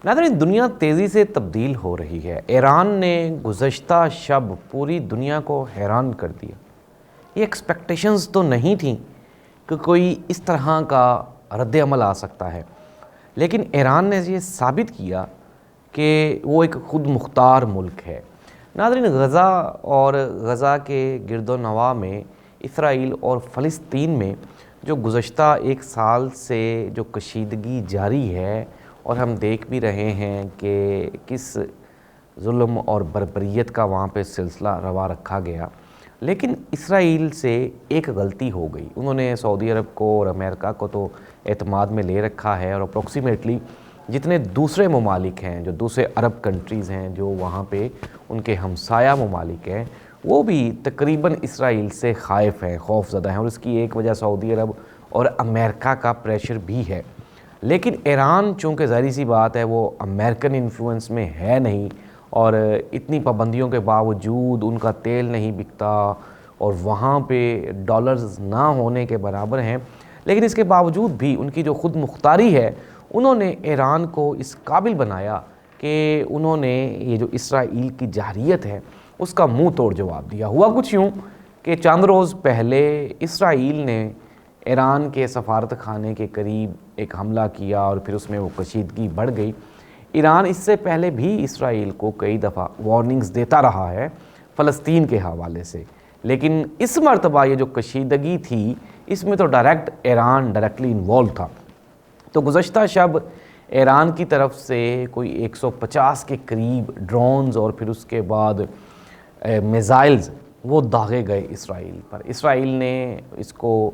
नाज़रीन, दुनिया तेज़ी से तब्दील हो रही है। ईरान ने गुज़श्ता शब पूरी दुनिया को हैरान कर दिया। ये एक्सपेक्टेशंस तो नहीं थी कि कोई इस तरह का रद्द अमल आ सकता है, लेकिन ईरान ने ये साबित किया कि वो एक खुद मुख्तार मुल्क है। नाज़रीन, गज़ा और गज़ा के गिरदोनवा में, इसराइल और फ़लस्तीन में जो गुज़श्ता एक साल से जो कशीदगी जारी है, और हम देख भी रहे हैं कि किस जुल्म और बर्बरियत का वहाँ पे सिलसिला रवा रखा गया। लेकिन इसराइल से एक गलती हो गई। उन्होंने सऊदी अरब को और अमेरिका को तो एतमाद में ले रखा है, और अप्रॉक्सीमेटली जितने दूसरे ममालिक हैं, जो दूसरे अरब कंट्रीज़ हैं, जो वहाँ पे उनके हमसाया ममालिक हैं, वो भी तकरीबन इसराइल से खाइफ हैं, खौफज़दा हैं। और इसकी एक वजह सऊदी अरब और अमेरिका का प्रेशर भी है। लेकिन ईरान, चूँकि ज़ाहिर सी बात है, वो अमेरिकन इन्फ्लुएंस में है नहीं, और इतनी पाबंदियों के बावजूद उनका तेल नहीं बिकता और वहाँ पे डॉलर्स ना होने के बराबर हैं। लेकिन इसके बावजूद भी उनकी जो खुद मुख्तारी है, उन्होंने ईरान को इस काबिल बनाया कि उन्होंने ये जो इसराइल की जारहियत है उसका मुंह तोड़ जवाब दिया। हुआ कुछ यूँ कि चंद रोज़ पहले इसराइल ने ईरान के सफारत खाने के करीब एक हमला किया, और फिर उसमें वो कशीदगी बढ़ गई। ईरान इससे पहले भी इसराइल को कई दफ़ा वार्निंग्स देता रहा है फ़लस्तीन के हवाले से, लेकिन इस मरतबा ये जो कशीदगी थी, इसमें तो ईरान डायरेक्टली इन्वॉल्व था। तो गुज़श्ता शब ईरान की तरफ से कोई 150 के करीब ड्रोन्स और फिर उसके बाद मिसाइल्स वो दागे गए इसराइल पर। इसराइल ने उसको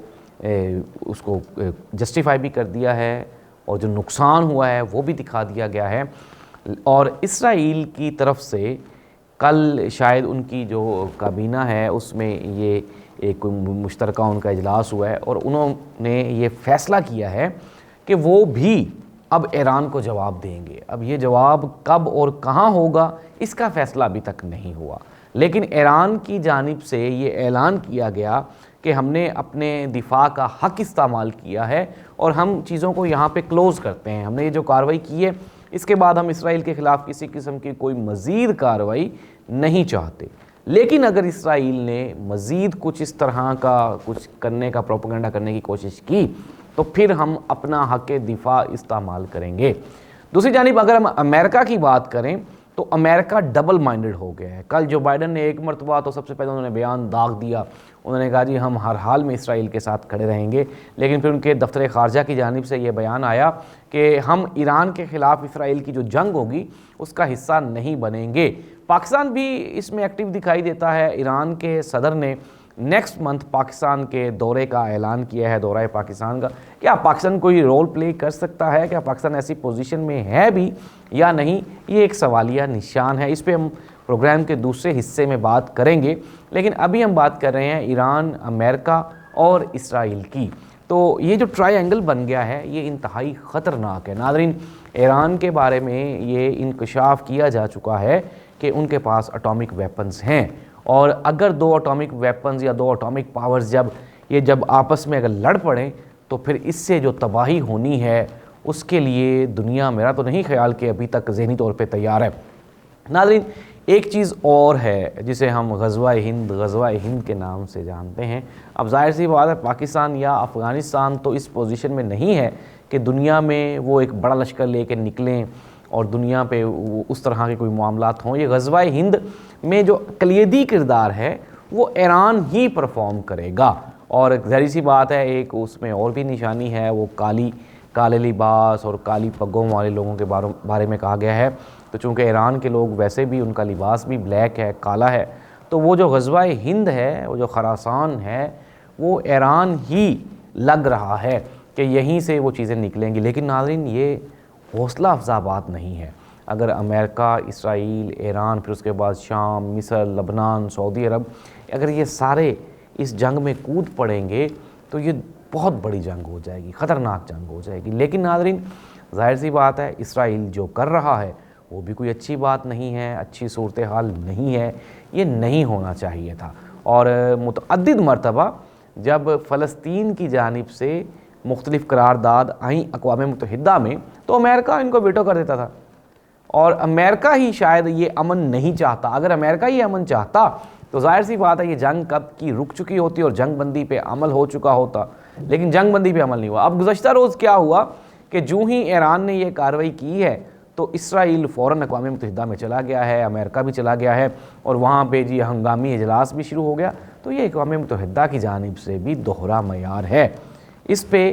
जस्टिफाई भी कर दिया है, और जो नुकसान हुआ है वो भी दिखा दिया गया है। और इसराइल की तरफ से कल शायद उनकी जो काबीना है उसमें ये एक मुश्तरका उनका इजलास हुआ है, और उन्होंने ये फ़ैसला किया है कि वो भी अब ईरान को जवाब देंगे। अब ये जवाब कब और कहाँ होगा, इसका फ़ैसला अभी तक नहीं हुआ। लेकिन ईरान की जानिब से ये ऐलान किया गया कि हमने अपने दिफा का हक़ इस्तेमाल किया है, और हम चीज़ों को यहाँ पे क्लोज़ करते हैं। हमने ये जो कार्रवाई की है, इसके बाद हम इसराइल के ख़िलाफ़ किसी किस्म की कोई मज़ीद कार्रवाई नहीं चाहते। लेकिन अगर इसराइल ने मज़ीद कुछ इस तरह का कुछ करने का प्रोपेगेंडा करने की कोशिश की, तो फिर हम अपना हक़ दिफा इस्तेमाल करेंगे। दूसरी जानिब अगर हम अमेरिका की बात करें, तो अमेरिका डबल माइंडेड हो गया है। कल जो बाइडन ने एक मरतबा तो सबसे पहले उन्होंने बयान दाग दिया, उन्होंने कहा जी हम हर हाल में इसराइल के साथ खड़े रहेंगे। लेकिन फिर उनके दफ्तर ख़ारजा की जानिब से ये बयान आया कि हम ईरान के ख़िलाफ़ इसराइल की जो जंग होगी उसका हिस्सा नहीं बनेंगे। पाकिस्तान भी इसमें एक्टिव दिखाई देता है। ईरान के सदर ने नेक्स्ट मंथ पाकिस्तान के दौरे का ऐलान किया है, दौरा पाकिस्तान का। क्या पाकिस्तान कोई रोल प्ले कर सकता है? क्या पाकिस्तान ऐसी पोजीशन में है भी या नहीं, ये एक सवालिया निशान है। इस पे हम प्रोग्राम के दूसरे हिस्से में बात करेंगे, लेकिन अभी हम बात कर रहे हैं ईरान, अमेरिका और इसराइल की। तो ये जो ट्रायंगल बन गया है, ये इंतहाई ख़तरनाक है। नाज़रीन, ईरान के बारे में ये इंकशाफ किया जा चुका है कि उनके पास एटॉमिक वेपन्स हैं, और अगर दो एटॉमिक वेपन्स या दो एटॉमिक पावर्स जब आपस में अगर लड़ पड़ें, तो फिर इससे जो तबाही होनी है उसके लिए दुनिया, मेरा तो नहीं ख्याल कि अभी तक ज़हनी तौर पे तैयार है। नाज़रीन, एक चीज़ और है जिसे हम ग़ज़वा हिंद के नाम से जानते हैं। अब ज़ाहिर सी बात है, पाकिस्तान या अफ़गानिस्तान तो इस पोजीशन में नहीं है कि दुनिया में वो एक बड़ा लश्कर लेके निकलें और दुनिया पे उस तरह के कोई मामलात हों। ये ग़ज़वा हिंद में जो कलीदी किरदार है वो ईरान ही परफॉर्म करेगा। और ज़ाहिर सी बात है, एक उसमें और भी निशानी है, वो काले लिबास और काली पग्गों वाले लोगों के बारे में कहा गया है। तो चूँकि ईरान के लोग वैसे भी, उनका लिबास भी ब्लैक है, काला है, तो वो जो ग़ज़वा हिंद है, वो जो ख़ुरासान है, वो ईरान ही लग रहा है कि यहीं से वो चीज़ें निकलेंगी। लेकिन नाज़रीन, ये हौसला अफ़ज़ा बात नहीं है। अगर अमेरिका, इसराइल, ईरान, फिर उसके बाद शाम, मिस्र, लबनान, सऊदी अरब, अगर ये सारे इस जंग में कूद पड़ेंगे तो ये बहुत बड़ी जंग हो जाएगी, ख़तरनाक जंग हो जाएगी। लेकिन नाज़रीन, ज़ाहिर सी बात है, इसराइल जो कर रहा है वो भी कोई अच्छी बात नहीं है, अच्छी सूरत हाल नहीं है, ये नहीं होना चाहिए था। और मुतअद्दिद मरतबा जब फ़लस्तीन की जानिब से मुख्तलिफ़ करारदाद आई अक़वाम मुत्तहिदा में, तो अमेरिका इनको वेटो कर देता था और अमेरिका ही शायद ये अमन नहीं चाहता। अगर अमेरिका ही अमन चाहता तो जाहिर सी बात है ये जंग कब की रुक चुकी होती और जंग बंदी पे अमल हो चुका होता, लेकिन जंग बंदी पे अमल नहीं हुआ। अब गुज़श्ता रोज़ क्या हुआ कि जूँ ही ईरान ने ये कार्रवाई की है तो इसराइल फ़ौरन अक़वाम मुत्तहिदा में चला गया है, अमेरिका भी चला गया है और वहाँ पे जी हंगामी इजलास भी शुरू हो गया। तो ये अक़वाम मुत्तहिदा की जानिब से भी दोहरा मयार है। इस पे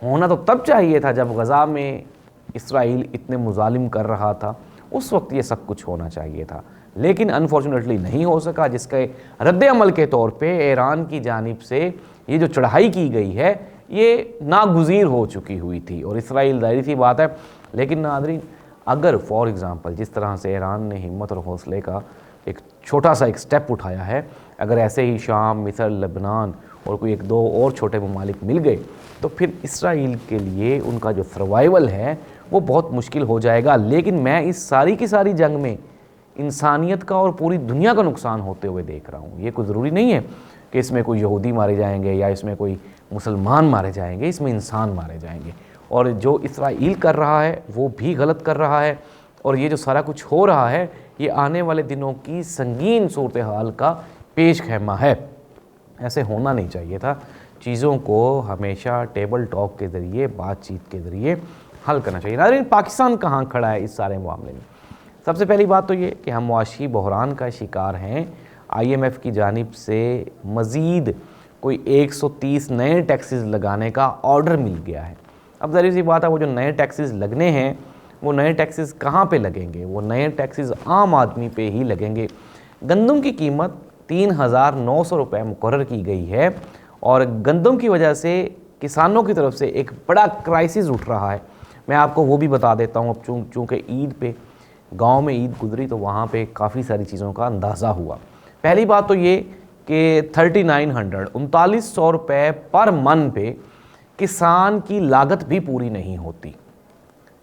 होना तो तब चाहिए था जब गज़ा में इसराइल इतने मुजालिम कर रहा था, उस वक्त ये सब कुछ होना चाहिए था, लेकिन अनफॉर्चुनेटली नहीं हो सका, जिसके रद्द अमल के तौर पे ईरान की जानिब से ये जो चढ़ाई की गई है ये नागुज़ीर हो चुकी हुई थी और इसराइल जाहिर सी बात है। लेकिन नाज़रीन, अगर फॉर एग्ज़ाम्पल जिस तरह से ईरान ने हिम्मत और हौसले का एक छोटा सा एक स्टेप उठाया है, अगर ऐसे ही शाम, मिस्र, लेबनान और कोई एक दो और छोटे ममालिक मिल गए तो फिर इसराइल के लिए उनका जो सर्वाइवल है वो बहुत मुश्किल हो जाएगा। लेकिन मैं इस सारी की सारी जंग में इंसानियत का और पूरी दुनिया का नुकसान होते हुए देख रहा हूँ। ये कोई ज़रूरी नहीं है कि इसमें कोई यहूदी मारे जाएंगे या इसमें कोई मुसलमान मारे जाएंगे, इसमें इंसान मारे जाएंगे। और जो इसराइल कर रहा है वो भी गलत कर रहा है और ये जो सारा कुछ हो रहा है ये आने वाले दिनों की संगीन सूरत हाल का पेश खैमा है। ऐसे होना नहीं चाहिए था। चीज़ों को हमेशा टेबल टॉक के ज़रिए, बातचीत के ज़रिए हल करना चाहिए। नाज़रीन, पाकिस्तान कहाँ खड़ा है इस सारे मामले में? सबसे पहली बात तो ये कि हम मुआशी बहरान का शिकार हैं। IMF की जानिब से मज़ीद कोई 130 नए टैक्सेस लगाने का ऑर्डर मिल गया है। अब ज़ाहिर सी बात है वो जो नए टैक्सेस लगने हैं वो नए टैक्सेस कहाँ पे लगेंगे? वो नए टैक्सेस आम आदमी पे ही लगेंगे। गंदम की कीमत 3,900 रुपये मुकर्रर की गई है और गंदम की वजह से किसानों की तरफ से एक बड़ा क्राइसिस उठ रहा है। मैं आपको वो भी बता देता हूँ। अब चूँकि ईद पे गांव में ईद गुजरी तो वहाँ पे काफ़ी सारी चीज़ों का अंदाज़ा हुआ। पहली बात तो ये कि 3900 रुपये पर मन पे किसान की लागत भी पूरी नहीं होती।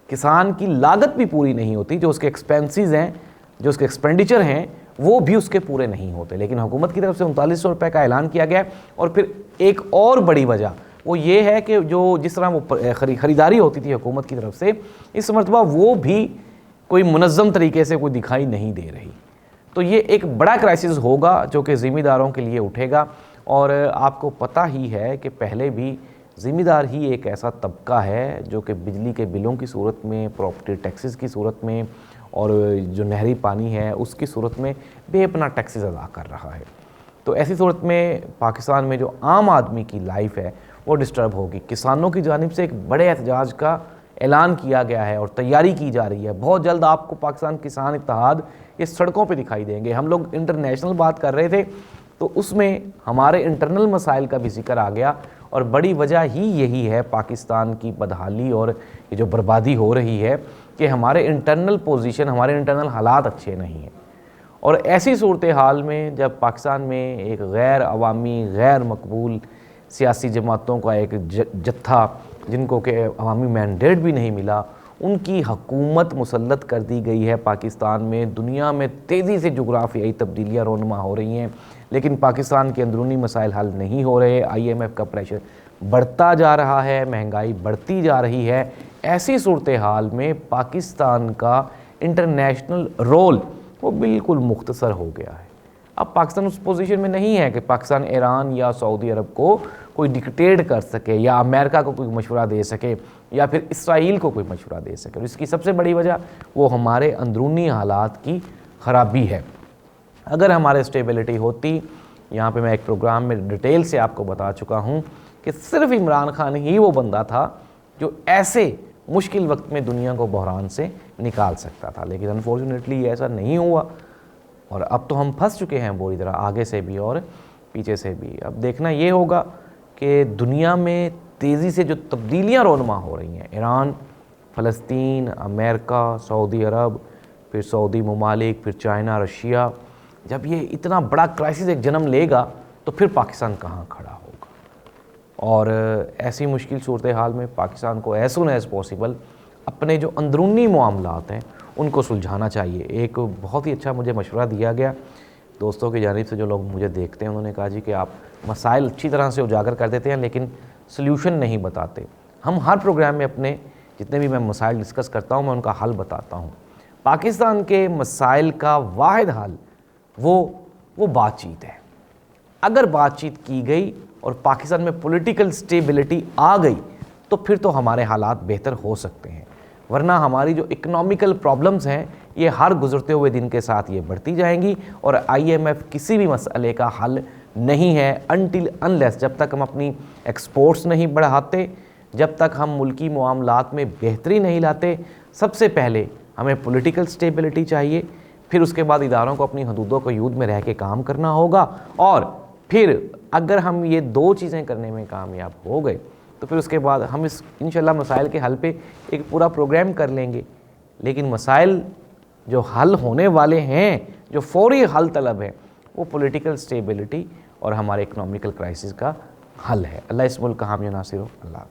किसान की लागत भी पूरी नहीं होती, जो उसके एक्सपेंसेस हैं, जो उसके एक्सपेंडिचर हैं वो भी उसके पूरे नहीं होते। लेकिन हुकूमत की तरफ से 3900 रुपये का ऐलान किया गया है। और फिर एक और बड़ी वजह वो ये है कि जो जिस तरह वो ख़रीदारी होती थी हुकूमत की तरफ से, इस मरतबा वो भी कोई मुनज़्ज़म तरीके से कोई दिखाई नहीं दे रही। तो ये एक बड़ा क्राइसिस होगा जो कि ज़िम्मेदारों के लिए उठेगा। और आपको पता ही है कि पहले भी ज़िम्मेदार ही एक ऐसा तबका है जो कि बिजली के बिलों की सूरत में, प्रॉपर्टी टैक्सेस की सूरत में और जो नहरी पानी है उसकी सूरत में बेपनाह टैक्सेस अदा कर रहा है। तो ऐसी सूरत में पाकिस्तान में जो आम आदमी की लाइफ है वो डिस्टर्ब होगी। किसानों की जानिब से एक बड़े एहतजाज का ऐलान किया गया है और तैयारी की जा रही है। बहुत जल्द आपको पाकिस्तान किसान इत्तेहाद ये सड़कों पे दिखाई देंगे। हम लोग इंटरनेशनल बात कर रहे थे तो उसमें हमारे इंटरनल मसाइल का भी जिक्र आ गया और बड़ी वजह ही यही है पाकिस्तान की बदहाली और ये जो बर्बादी हो रही है कि हमारे इंटरनल पोजीशन, हमारे इंटरनल हालात अच्छे नहीं हैं। और ऐसी सूरत हाल में जब पाकिस्तान में एक गैर अवामी, गैर मकबूल सियासी जमातों का एक जत्था जिनको कि अवामी मैंडेट भी नहीं मिला, उनकी हुकूमत मुसल्लत कर दी गई है पाकिस्तान में। दुनिया में तेज़ी से जुग्राफियाई तब्दीलियाँ रोनुमा हो रही हैं, लेकिन पाकिस्तान के अंदरूनी मसाइल हल नहीं हो रहे। IMF का प्रेशर बढ़ता जा रहा है, महंगाई बढ़ती जा रही है। ऐसी सूरत हाल में पाकिस्तान का इंटरनेशनल रोल वो बिल्कुल मुख्तसर हो गया है। अब पाकिस्तान उस पोजीशन में नहीं है कि पाकिस्तान ईरान या सऊदी अरब को कोई डिक्टेट कर सके या अमेरिका को कोई मशवरा दे सके या फिर इसराइल को कोई मशवरा दे सके। और इसकी सबसे बड़ी वजह वो हमारे अंदरूनी हालात की ख़राबी है। अगर हमारे स्टेबिलिटी होती, यहाँ पे मैं एक प्रोग्राम में डिटेल से आपको बता चुका हूँ कि सिर्फ इमरान खान ही वो बंदा था जो ऐसे मुश्किल वक्त में दुनिया को बहरान से निकाल सकता था। लेकिन अनफॉर्चुनेटली ऐसा नहीं हुआ और अब तो हम फंस चुके हैं बुरी तरह, आगे से भी और पीछे से भी। अब देखना ये होगा कि दुनिया में तेज़ी से जो तब्दीलियाँ रोनुमा हो रही हैं, ईरान, फ़लस्तीन, अमेरिका, सऊदी अरब, फिर सऊदी ममालिक, फिर चाइना, रशिया, जब ये इतना बड़ा क्राइसिस एक जन्म लेगा तो फिर पाकिस्तान कहाँ खड़ा होगा। और ऐसी मुश्किल सूरत हाल में पाकिस्तान को एज सून एज़ पॉसिबल अपने जो अंदरूनी मामलात हैं उनको सुलझाना चाहिए। एक बहुत ही अच्छा मुझे मशवरा दिया गया दोस्तों की जानिब से, जो लोग मुझे देखते हैं, उन्होंने कहा जी कि आप मसाइल अच्छी तरह से उजागर कर देते हैं लेकिन सल्यूशन नहीं बताते। हम हर प्रोग्राम में अपने जितने भी मैं मसाइल डिस्कस करता हूँ मैं उनका हल बताता हूँ, पाकिस्तान के मसाइल का वाहिद हल वो बातचीत है। अगर बातचीत की गई और पाकिस्तान में पॉलिटिकल स्टेबिलिटी आ गई तो फिर तो हमारे हालात बेहतर हो सकते हैं, वरना हमारी जो इकोनॉमिकल प्रॉब्लम्स हैं ये हर गुजरते हुए दिन के साथ ये बढ़ती जाएंगी और IMF किसी भी मसले का हल नहीं है अनटिल अनलेस, जब तक हम अपनी एक्सपोर्ट्स नहीं बढ़ाते, जब तक हम मुल्की मामलात में बेहतरी नहीं लाते। सबसे पहले हमें पॉलिटिकल स्टेबिलिटी चाहिए, फिर उसके बाद इदारों को अपनी हदूदों को यूद में रह के काम करना होगा, और फिर अगर हम ये 2 चीज़ें करने में कामयाब हो गए तो फिर उसके बाद हम इस इंशाल्लाह मसाइल के हल पे एक पूरा प्रोग्राम कर लेंगे। लेकिन मसाइल जो हल होने वाले हैं, जो फौरी हल तलब है, वो पॉलिटिकल स्टेबिलिटी और हमारे इकोनॉमिकल क्राइसिस का हल है। अल्लाह इस मुल्क का हामी नासिर हो। अल्लाह।